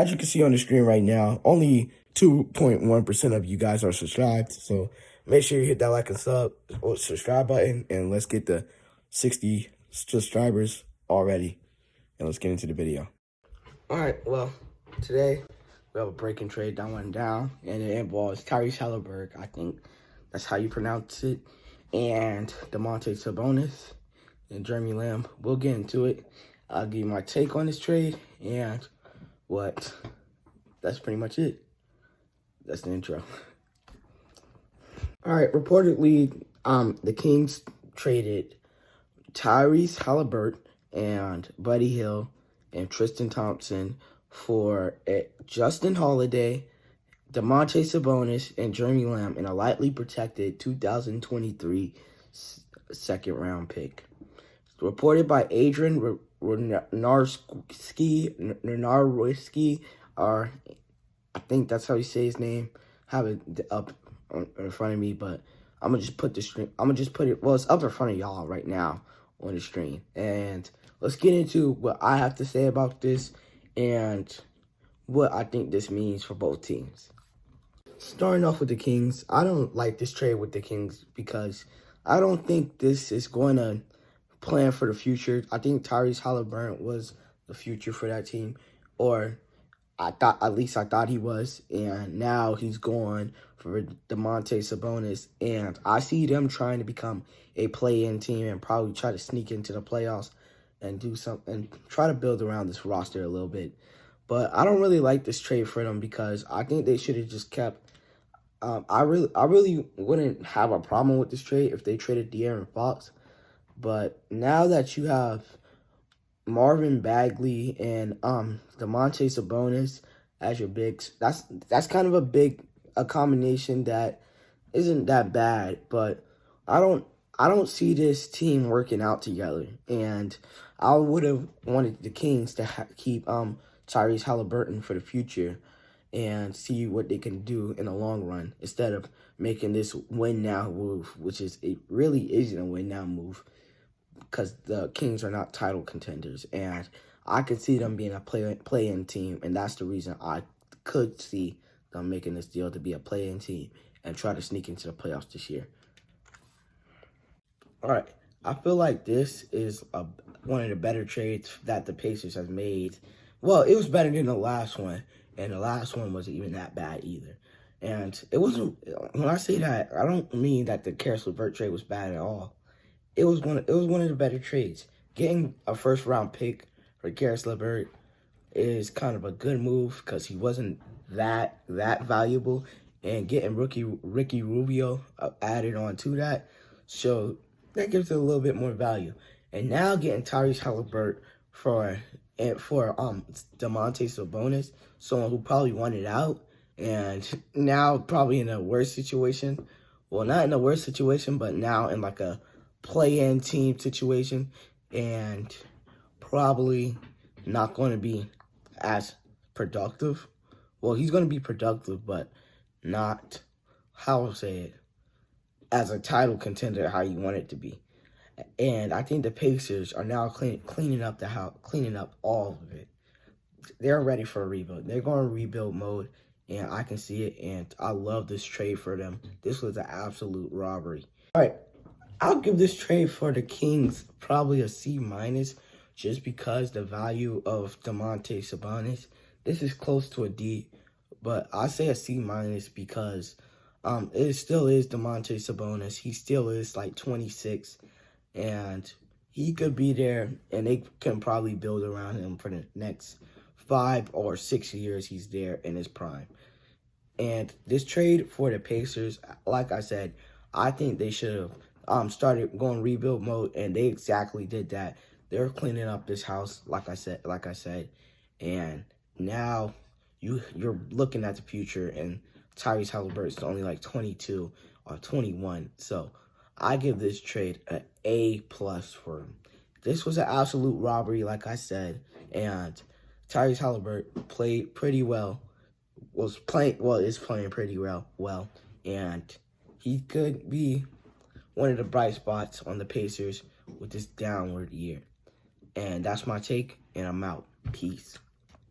as you can see on the screen right now, only 2.1% of you guys are subscribed. So make sure you hit that like and subscribe button, and let's get the 60 subscribers already. And let's get into the video. All right, well, today we have a break and trade that went down, and it involves Tyrese Haliburton, I think that's how you pronounce it, and Sabonis and Jeremy Lamb. We'll get into it. I'll give you my take on this trade, and that's pretty much it. That's the intro. All right, reportedly, the Kings traded Tyrese Haliburton and Buddy Hield and Tristan Thompson for Justin Holiday, Sabonis, and Jeremy Lamb in a lightly protected 2023 second-round pick. Reported by Adrian Wojnarowski, or I think that's how you say his name. I have it up in front of me, but I'm gonna just put the screen. Well, it's up in front of y'all right now on the screen. And let's get into what I have to say about this and what I think this means for both teams. Starting off with the Kings, I don't like this trade with the Kings because I don't think this is going to plan for the future. I think Tyrese Haliburton was the future for that team, or at least I thought he was, and now he's gone for Sabonis, and I see them trying to become a play-in team and probably try to sneak into the playoffs and do something and try to build around this roster a little bit. But I don't really like this trade for them because I think they should have just kept. I really wouldn't have a problem with this trade if they traded De'Aaron Fox. But now that you have Marvin Bagley and Sabonis as your bigs, that's kind of a combination that isn't that bad. But I don't see this team working out together, and I would have wanted the Kings to keep Tyrese Haliburton for the future and see what they can do in the long run instead of making this win-now move, which it really isn't a win-now move because the Kings are not title contenders. And I could see them being a play-in team, and that's the reason I could see them making this deal to be a play-in team and try to sneak into the playoffs this year. All right, I feel like this is one of the better trades that the Pacers have made. Well, it was better than the last one, and the last one wasn't even that bad either. And it wasn't. When I say that, I don't mean that the Caris LeVert trade was bad at all. It was one of the better trades. Getting a first-round pick for Caris LeVert is kind of a good move because he wasn't that valuable, and getting Ricky Rubio added on to that, so that gives it a little bit more value. And now getting Tyrese Haliburton for Sabonis, someone who probably wanted out, and now probably in a worse situation. Well, not in a worse situation, but now in like a play-in team situation, and probably not going to be as productive. Well, he's going to be productive, but not, how I'll say it, as a title contender how you want it to be. And I think the Pacers are now cleaning up the house, cleaning up all of it. They're ready for a rebuild. They're going to rebuild mode, and I can see it, and I love this trade for them. This was an absolute robbery. All right, I'll give this trade for the Kings probably a C-, just because the value of Sabonis. This is close to a D, but I say a C- because it still is Sabonis. He still is like 26. And he could be there, and they can probably build around him for the next 5 or 6 years he's there in his prime. And this trade for the Pacers, like I said, I think they should have started going rebuild mode, and they exactly did that. They're cleaning up this house, like I said, and now you're looking at the future, and Tyrese Haliburton's only like 22 or 21, so I give this trade an A+ for him. This was an absolute robbery, like I said, and Tyrese Haliburton played pretty well. Is playing pretty well, and he could be one of the bright spots on the Pacers with this downward year. And that's my take, and I'm out. Peace.